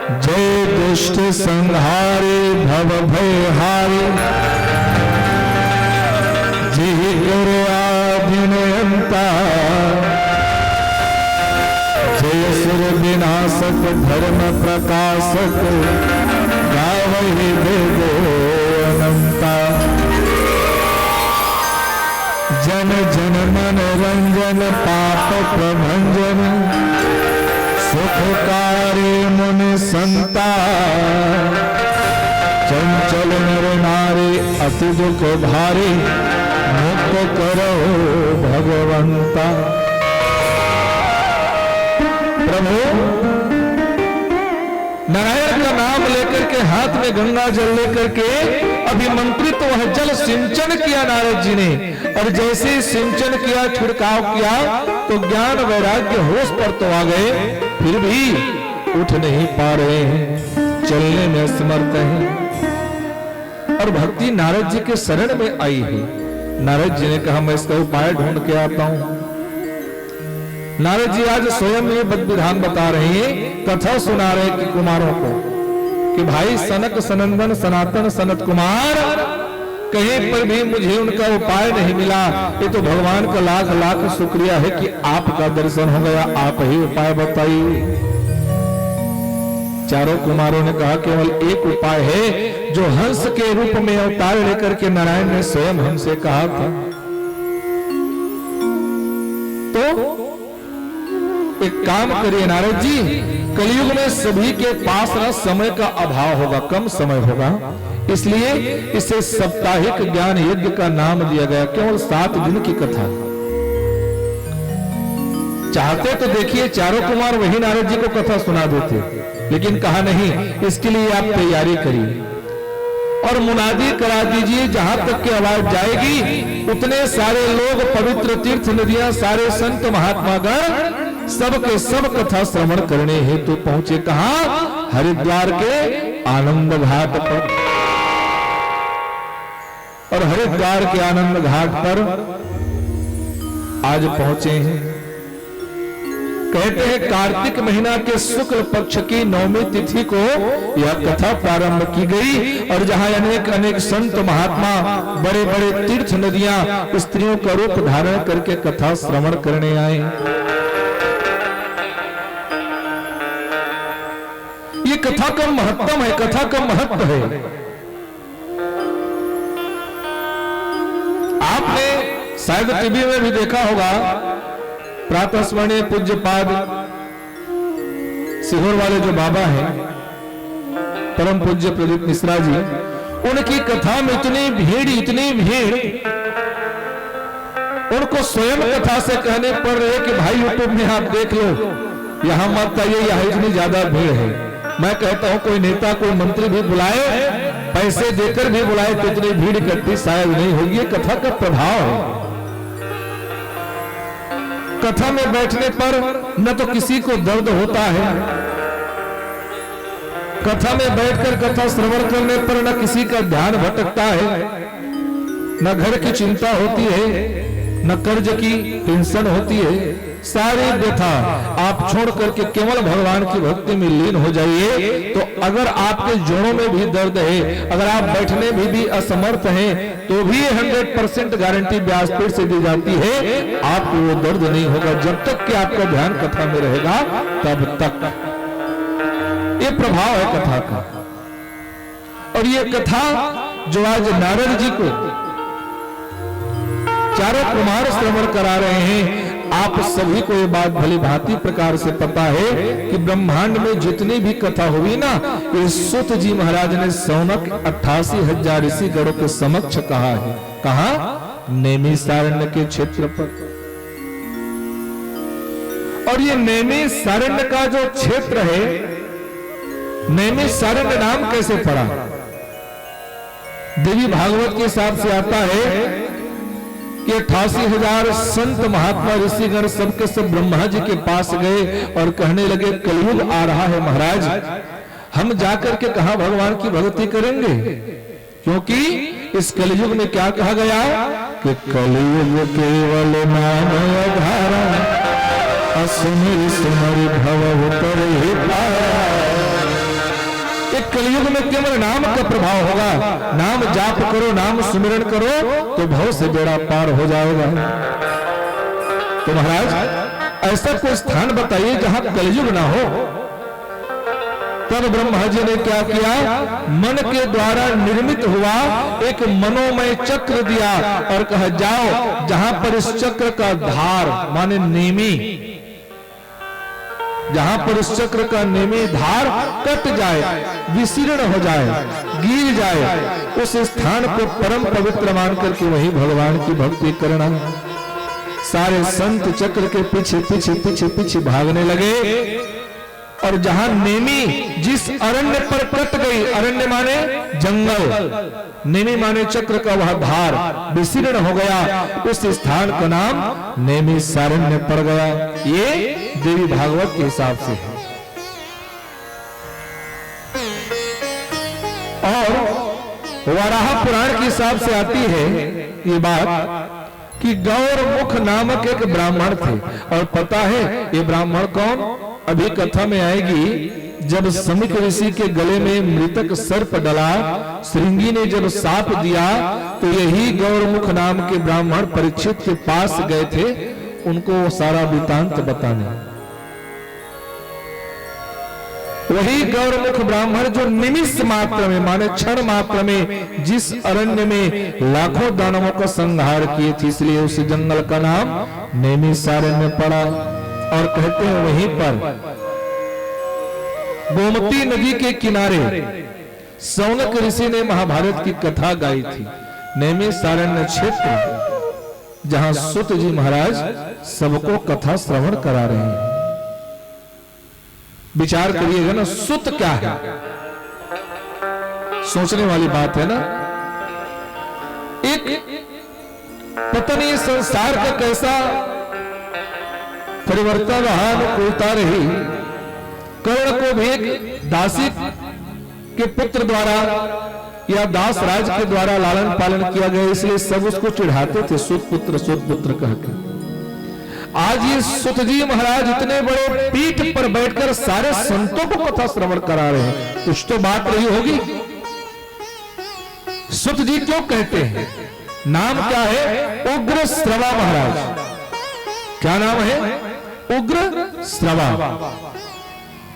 जय दुष्ट संहारे भव भय हारे, जी गुरु आदिनयंता, जय सुर विनाशक धर्म प्रकाशक, गावहि वेदो अनंता। जन जन मन रंजन पाप प्रभंजन, सुखकारी मुनि संता, चंचल नर नारी अति दुख भारी, मुक्त करो भगवंता। प्रभु नारायण का नाम लेकर के हाथ में गंगा जल लेकर के अभिमंत्रित वह जल सिंचन किया नारद जी ने, और जैसे सिंचन किया, छिड़काव किया, तो ज्ञान वैराग्य होश पर तो आ गए, फिर भी उठ नहीं पा रहे हैं, चलने में असमर्थ हैं। और भक्ति नारद जी के शरण में आई है। नारद जी ने कहा मैं इसका उपाय ढूंढ के आता हूं। नारद जी आज स्वयं ये विधान बता रहे हैं, कथा सुना रहे कि कुमारों को कि भाई सनक सनंदन सनातन सनत कुमार, कहीं पर भी मुझे उनका उपाय नहीं मिला। ये तो भगवान का लाख लाख शुक्रिया है कि आपका दर्शन हो गया, आप ही उपाय बताइए। चारों कुमारों ने कहा केवल एक उपाय है, जो हंस के रूप में अवतार लेकर के नारायण ने स्वयं हमसे कहा था। तो एक काम करिए नारद जी, कलयुग में सभी के पास ना समय का अभाव होगा, कम समय होगा, इसलिए इसे साप्ताहिक ज्ञान यज्ञ का नाम दिया गया। केवल 7 दिन की कथा। चाहते तो देखिए चारों कुमार वही नारद जी को कथा सुना देते, लेकिन कहा नहीं, इसके लिए आप तैयारी करिए और मुनादी करा दीजिए, जहां तक की आवाज जाएगी उतने सारे लोग, पवित्र तीर्थ नदियां, सारे संत महात्मा गण सब के सब कथा श्रवण करने हेतु पहुंचे। कहां? हरिद्वार के आनंद घाट पर। और हरिद्वार के आनंद घाट पर आज पहुंचे हैं। कहते हैं कार्तिक महीना के शुक्ल पक्ष की 9वीं तिथि को यह कथा प्रारंभ की गई, और जहां अनेक अनेक संत महात्मा, बड़े बड़े तीर्थ नदियां स्त्रियों का रूप धारण करके कथा श्रवण करने आए। ये कथा का महत्व है, कथा का महत्व है। आपने शायद टीवी में भी देखा होगा, प्रातः स्मरणीय पूज्यपाद सीहोर वाले जो बाबा हैं, परम पूज्य प्रदीप मिश्रा जी, उनकी कथा में इतनी भीड़, उनको स्वयं कथा से कहने पड़ रहे कि भाई यूट्यूब में आप देख लो, यहां मत आइए, यहां इतनी ज्यादा भीड़ है। मैं कहता हूं कोई नेता, कोई मंत्री भी बुलाए, पैसे देकर भी बुलाए, तो इतनी भीड़ इकट्ठी शायद नहीं होगी। ये कथा का प्रभाव है। कथा में बैठने पर न तो किसी को दर्द होता है, कथा में बैठकर कथा श्रवण करने पर न किसी का ध्यान भटकता है, न घर की चिंता होती है, न कर्ज की टेंशन होती है। सारी व्यथा आप छोड़ करके केवल भगवान की भक्ति में लीन हो जाइए। तो अगर आपके जोड़ों में भी दर्द है, अगर आप बैठने में भी असमर्थ हैं, तो भी 100% गारंटी व्यासपीठ से दी जाती है, आपको वो दर्द नहीं होगा। जब तक कि आपका ध्यान कथा में रहेगा तब तक। ये प्रभाव है कथा का। और ये कथा जो आज नारद जी को चारों कुमार श्रवण करा रहे हैं, आप सभी को ये बात भली भांति प्रकार से पता है कि ब्रह्मांड में जितनी भी कथा हुई ना, ये सूत जी महाराज ने सौनक 88,000 ऋषिगणों के समक्ष कहा है। कहा? नैमिषारण्य के क्षेत्र पर। और ये नैमिषारण्य का जो क्षेत्र है, नैमिषारण्य नाम कैसे पड़ा? देवी भागवत के हिसाब से आता है कि 88,000 संत महात्मा ऋषिगण सबके सब ब्रह्मा जी के पास गए और कहने लगे कलयुग आ रहा है महाराज, हम जाकर के कहां भगवान की भक्ति करेंगे? क्योंकि इस कलयुग में क्या कहा गया कि कलयुग केवल नाम आधारा, असुमिर सुमर भव उतर ही पाया। कलयुग में केवल नाम का प्रभाव होगा। नाम जाप करो, नाम सुमिरन करो तो भव से बेड़ा पार हो जाएगा। तो महाराज ऐसा कोई स्थान बताइए जहां कलयुग ना हो। तब ब्रह्मा जी ने क्या किया, मन के द्वारा निर्मित हुआ एक मनोमय चक्र दिया और कहा जाओ जहां पर इस चक्र का धार माने नेमी, जहां पर इस चक्र का नेमी धार कट जाए, विशीर्ण हो जाए, गिर जाए, उस स्थान को परम पवित्र मान करके वही भगवान की भक्ति करना। सारे संत चक्र के पीछे पीछे पीछे पीछे भागने लगे और जहां नेमी जिस अरण्य पर कट गई, अरण्य माने जंगल, नेमी माने चक्र का वह धार विशीर्ण हो गया, उस स्थान का नाम नेमी सारण्य पड़ गया। ये देवी भागवत के हिसाब से है। और वराह पुराण के हिसाब से आती है ये बात कि गौरमुख नामक एक ब्राह्मण थे। और पता है ये ब्राह्मण कौन, अभी कथा में आएगी। जब समिक ऋषि के गले में मृतक सर्प डला, श्रृंगी ने जब साप दिया, तो यही गौरमुख नाम के ब्राह्मण परीक्षित के पास गए थे उनको सारा वृतांत बताने। वही गौरमुख ब्राह्मण जो निमिष मात्र में माने क्षण मात्र में जिस अरण्य में लाखों दानवों का संहार किए थे, इसलिए उस जंगल का नाम नैमिषारण्य पड़ा। और कहते हैं वहीं पर गोमती नदी के किनारे सौनक ऋषि ने महाभारत की कथा गाई थी। नैमिषारण्य क्षेत्र जहां सुत जी महाराज सबको कथा श्रवण करा रहे हैं। विचार करिएगा ना, सुत क्या है, सोचने वाली बात है ना। एक पता नहीं संसार का कैसा परिवर्तन रहा, अनुकूलता रही। कर्ण को भी एक दासी के पुत्र द्वारा या दास राज के द्वारा लालन पालन किया गया, इसलिए सब उसको चिढ़ाते थे सुत पुत्र कहकर। आज ये सुत जी महाराज इतने बड़े पीठ पर बैठकर सारे संतों को कथा श्रवण करा रहे हैं, कुछ तो बात रही होगी। सुत जी क्यों कहते हैं, नाम क्या है, उग्र श्रवा महाराज। क्या नाम है, उग्र श्रवा।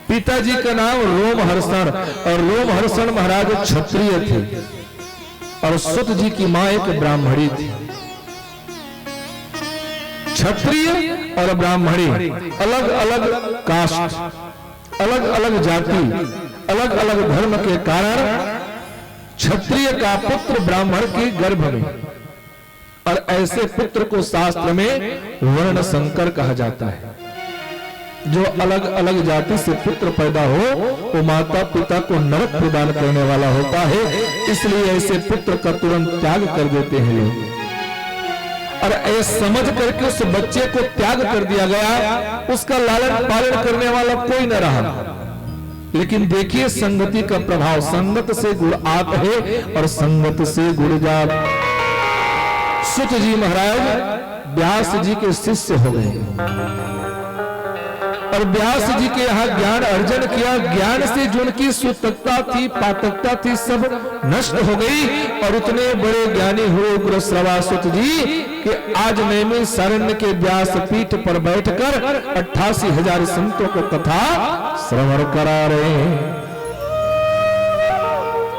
पिताजी का नाम रोमहर्षण, और रोमहर्षण महाराज क्षत्रिय थे और सुत जी की मां एक ब्राह्मणी थी। क्षत्रिय और ब्राह्मणी अलग अलग कास्ट, अलग अलग जाति, अलग अलग धर्म के कारण क्षत्रिय का पुत्र ब्राह्मण के गर्भ में, और ऐसे पुत्र को शास्त्र में वर्ण संकर कहा जाता है। जो अलग अलग जाति से पुत्र पैदा हो वो माता पिता को नरक प्रदान करने वाला होता है, इसलिए ऐसे पुत्र का तुरंत त्याग कर देते हैं लोग। और ऐसा समझ करके उस बच्चे को त्याग कर दिया गया, उसका लालन पालन करने वाला कोई न रहा। लेकिन देखिए संगति का प्रभाव, संगत से गुण आत है और संगत से गुण जात। सुत जी महाराज व्यास जी के शिष्य हो गए और व्यास जी के यहाँ ज्ञान अर्जन किया। ज्ञान से जो उनकी सुतकता थी, पातकता थी, सब नष्ट हो गई और उतने बड़े ज्ञानी हुए उग्र श्रवा सुत जी कि आज नैमिषारण्य के व्यास पीठ पर बैठकर 88,000 संतों को कथा श्रवण करा रहे हैं।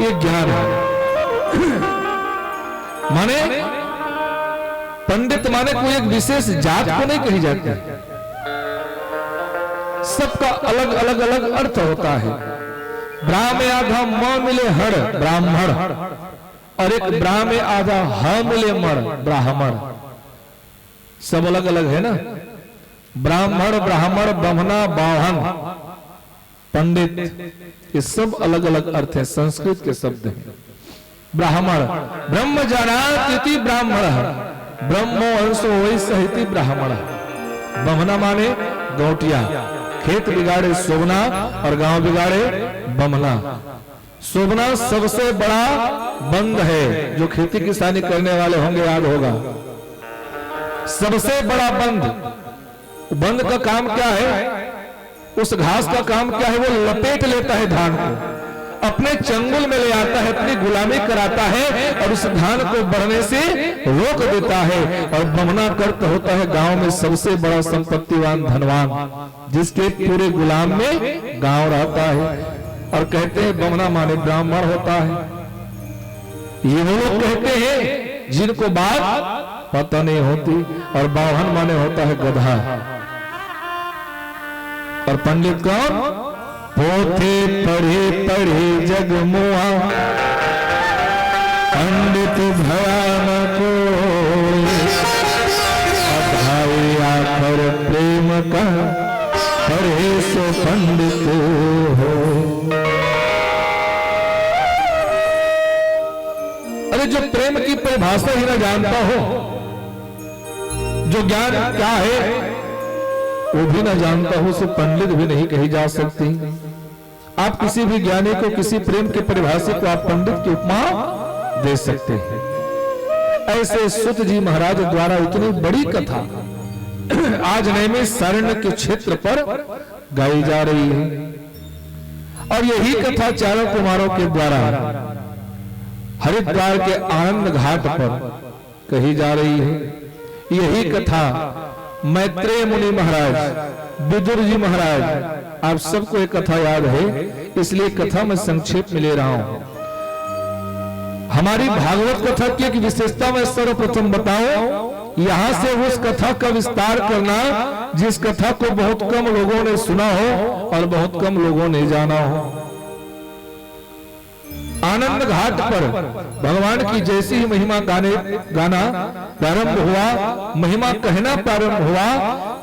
ये ज्ञान है। माने पंडित माने कोई एक विशेष जात को नहीं कही जाती, सबका अलग अलग अलग अर्थ होता है। ब्राह्म आधा म मिले हर ब्राह्मण, और एक ब्राह्म आधा ह मिले मण ब्राह्मण। सब अलग अलग है ना, ब्राह्मण ब्राह्मण ब्रह्मणा बाहन पंडित, ये सब अलग अलग अर्थ है, संस्कृत के शब्द हैं। ब्राह्मण ब्रह्म जानाति इति ब्राह्मण, ब्रह्मो अंशो वैसे इति ब्राह्मण। ब्रह्मणा माने गौटिया, खेत बिगाड़े सोबना और गांव बिगाड़े बमना। सोबना सबसे बड़ा बंद है, जो खेती किसानी करने वाले होंगे याद होगा। सबसे बड़ा बंद, बंद का काम क्या है, उस घास का काम क्या है, वो लपेट लेता है धान को अपने चंगुल में ले आता है, अपनी गुलामी कराता है और उस धान को बढ़ने से रोक देता है। और बमना कर्त होता है गांव में सबसे बड़ा संपत्तिवान धनवान, जिसके पूरे गुलाम में गांव रहता है। और कहते हैं बमना माने ब्राह्मण होता है। ये वो लोग कहते हैं जिनको बात पता नहीं होती। और बावहन माने होता है गधा। और पंडित कौन? पोथे पढ़े पढ़े जग मुआ, पंडित भयानक अभाई आकर प्रेम का, पढ़े सो पंडित हो। अरे जो प्रेम की परिभाषा ही ना जानता हो, जो ज्ञान क्या है वो भी ना जानता हो, उसे पंडित भी नहीं कही जा सकती। आप किसी भी ज्ञानी को, किसी प्रेम के परिभाषा को आप पंडित की उपमा दे सकते हैं। ऐसे सुत जी महाराज द्वारा इतनी बड़ी कथा आज नैमिषारण्य के क्षेत्र पर गाई जा रही है। और यही कथा चारों कुमारों के द्वारा हरिद्वार के आनंद घाट पर कही जा रही है। यही कथा मैत्रेय मुनि महाराज, विदुर जी महाराज, आप सबको एक कथा याद है, इसलिए कथा मैं संक्षेप में ले रहा हूं। हमारी भागवत कथा की एक विशेषता मैं सर्वप्रथम बताऊं, यहां से उस कथा का विस्तार करना जिस कथा को बहुत कम लोगों ने सुना हो और बहुत कम लोगों ने जाना हो। आनंद घाट पर भगवान की जैसी ही महिमा गाना प्रारंभ हुआ, महिमा कहना प्रारंभ हुआ,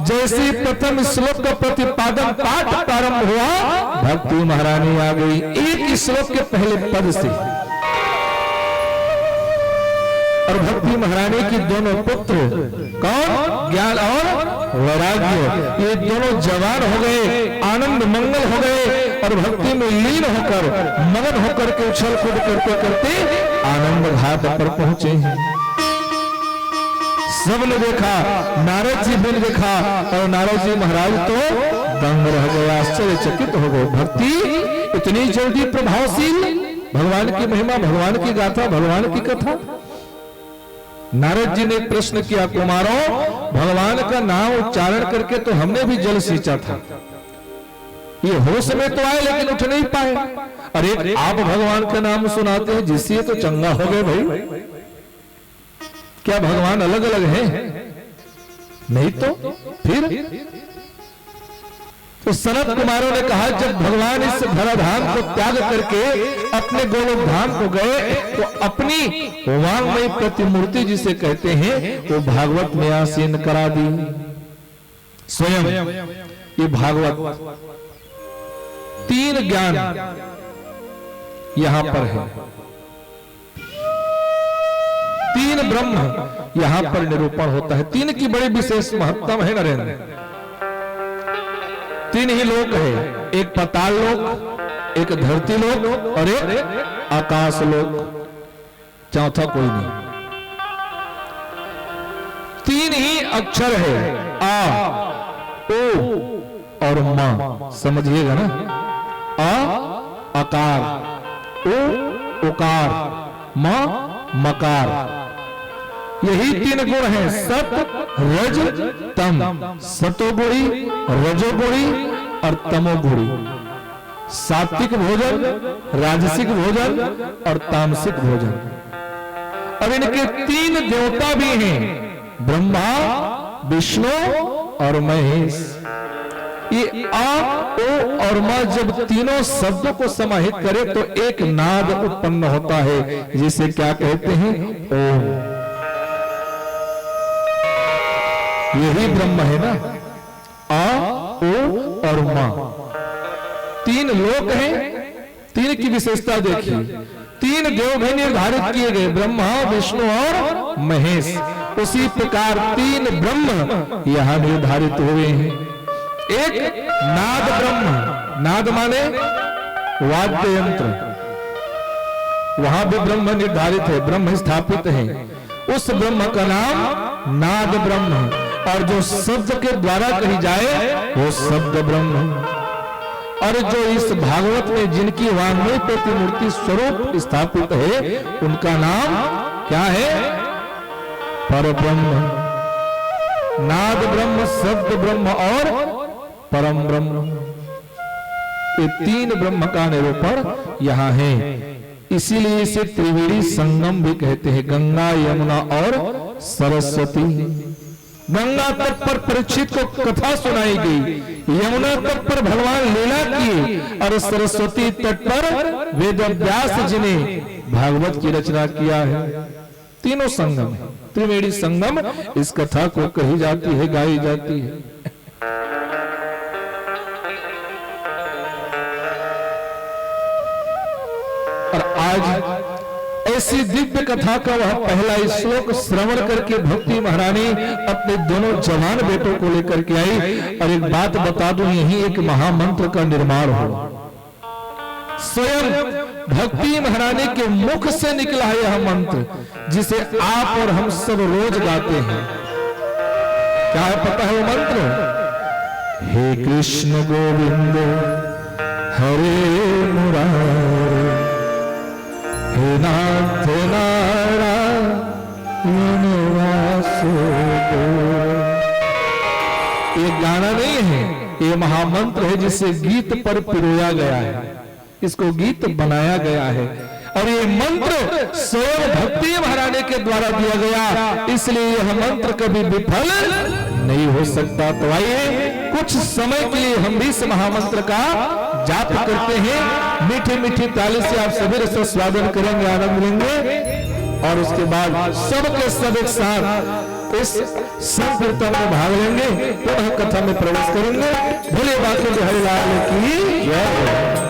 जैसे प्रथम श्लोक का प्रतिपादन पाठ प्रारंभ हुआ, भक्ति महारानी आ गई एक श्लोक के पहले पद से। और भक्ति महारानी की दोनों पुत्र कौन? ज्ञान और वैराग्य, ये दोनों जवान हो गए, आनंद मंगल हो गए और भक्ति में लीन होकर मगन होकर के उछल कूद करते करते आनंद घाट पर पहुंचे हैं। सबने देखा, नारद जी भी देखा और नारद जी महाराज तो दंग रह गए, आश्चर्यचकित हो गए। भक्ति इतनी जल्दी प्रभावशील, भगवान की महिमा, भगवान की गाथा, भगवान की कथा। नारद जी ने प्रश्न किया, कुमारों भगवान का नाम उच्चारण करके तो हमने भी जल सींचा था, ये होश में तो आए लेकिन उठ नहीं पाए। अरे आप भगवान का नाम सुनाते हैं जिससे तो चंगा हो गए भाई। क्या भगवान अलग अलग हैं? नहीं तो फिर तो सनत कुमारों ने कहा, जब भगवान इस धराधाम को त्याग करके अपने गोलोक धाम को गए तो अपनी वांगमयी प्रतिमूर्ति जिसे कहते हैं वो भागवत में आसीन करा दी। स्वयं ये भागवत तीन ज्ञान यहां पर है, तीन ब्रह्म यहां पर निरूपण होता है। तीन की बड़ी विशेष महत्ता है नरेंद्र। तीन ही लोक है, एक पाताल लोक, एक धरती लोक और एक आकाश लोक, चौथा कोई नहीं। तीन ही अक्षर है, आ, ओ और मा, समझिएगा ना। आ आकार, ओ उकार, मा मकार, यही तीन गुण हैं, सत रज तम। सतोगुणी, रजोगुणी और तमोगुणी। सात्विक भोजन, राजसिक भोजन और तामसिक भोजन। अब इनके तीन देवता भी हैं, ब्रह्मा, विष्णु और महेश। ये आ, ओ और मा जब तीनों शब्दों को समाहित करे तो एक नाद उत्पन्न होता है, जिसे क्या कहते हैं? ओम। यही ब्रह्म है ना, आ, ओ और मा। तीन लोक हैं, तीन की विशेषता देखिए। तीन देव भी निर्धारित किए गए, ब्रह्मा, विष्णु और महेश। उसी प्रकार तीन ब्रह्म यहां निर्धारित हुए हैं। एक नाद ब्रह्म, नाद माने वाद्य यंत्र, वहां भी ब्रह्म निर्धारित है, ब्रह्म स्थापित है। उस ब्रह्म का नाम नाद ब्रह्म है, और जो शब्द के द्वारा कही जाए वो शब्द ब्रह्म। और जो इस भागवत में जिनकी वाङ्मय प्रतिमूर्ति स्वरूप स्थापित है उनका नाम क्या है? परब्रह्म, नाद ब्रह्म, शब्द ब्रह्म और परम ब्रह्म। ये तीन ब्रह्म का निरूपण यहाँ है। इसीलिए इसे त्रिवेणी संगम भी कहते हैं। गंगा, यमुना और सरस्वती। गंगा तट पर परीक्षित को कथा सुनाई गई, यमुना तट पर भगवान लीला किए और सरस्वती तट पर वेद व्यास जी ने भागवत की रचना किया है। तीनों संगम है, त्रिवेणी संगम इस कथा को कही जाती है, गाई जाती है। और आज ऐसी दिव्य कथा का वह पहला श्लोक श्रवण करके भक्ति महारानी अपने दोनों जवान बेटों को लेकर के आई। और एक बात बता दूं, यही एक महामंत्र का निर्माण हो। स्वयं भक्ति महारानी के मुख से निकला है यह मंत्र, जिसे आप और हम सब रोज गाते हैं। क्या है पता है वो मंत्र? हे कृष्ण गोविंद हरे मुरारे, हे नाथ नारायण वासुदेव। ये गाना नहीं है, ये महामंत्र है जिसे गीत पर पिरोया गया है, इसको गीत बनाया गया है। और ये मंत्र स्वयं भक्ति महारानी के द्वारा दिया गया, इसलिए यह मंत्र कभी विफल नहीं हो सकता। तो आइए कुछ समय के लिए हम भी इस महामंत्र का जाप करते हैं। मीठी मीठी ताली से आप सभी रस स्वादन करेंगे, आनंद लेंगे और उसके बाद सबके सब एक साथ इस संकीर्तन में भाग लेंगे, पुनः कथा में प्रवेश करेंगे। भोले बाबा बिहारी लाल की जय।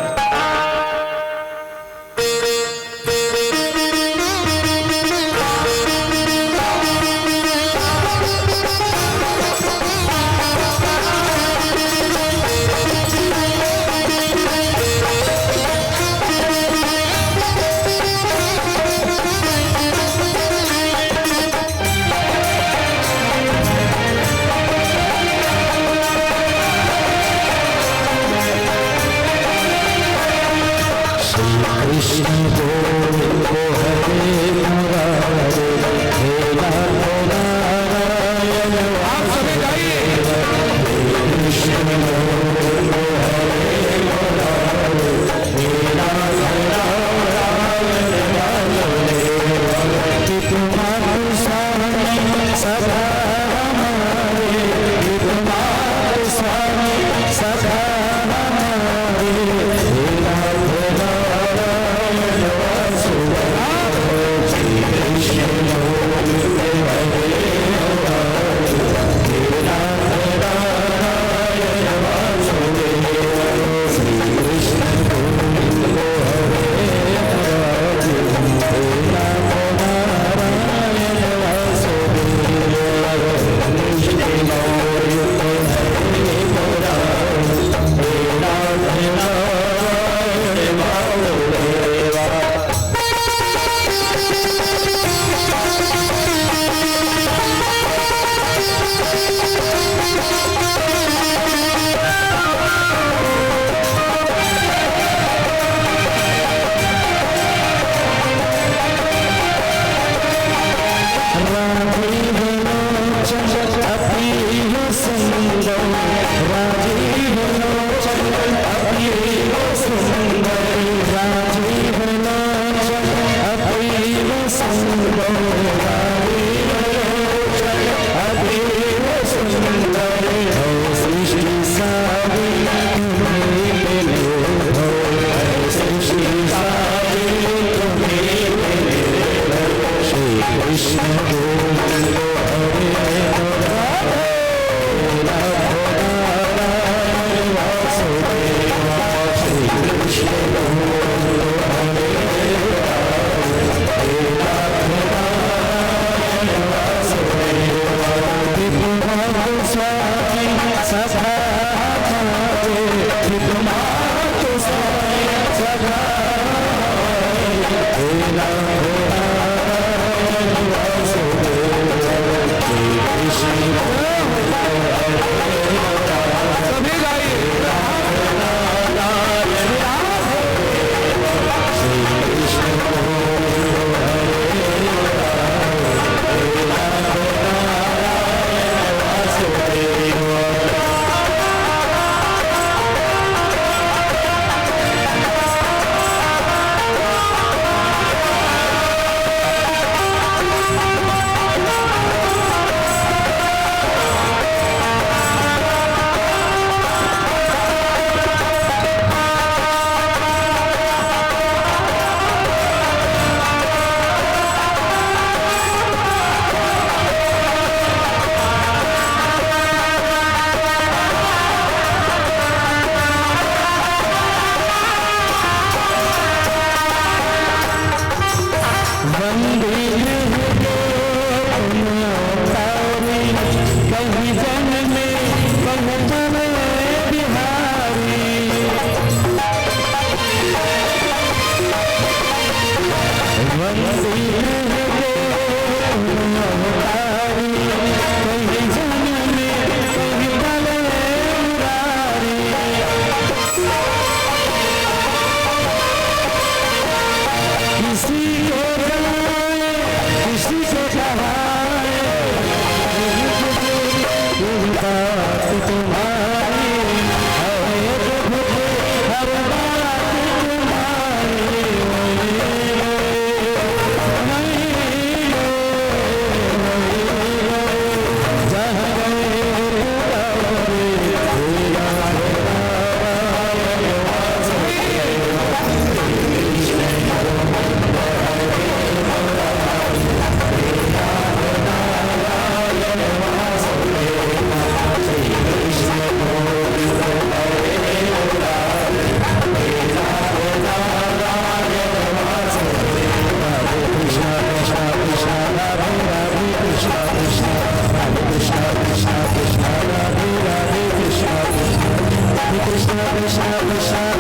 विषय विषय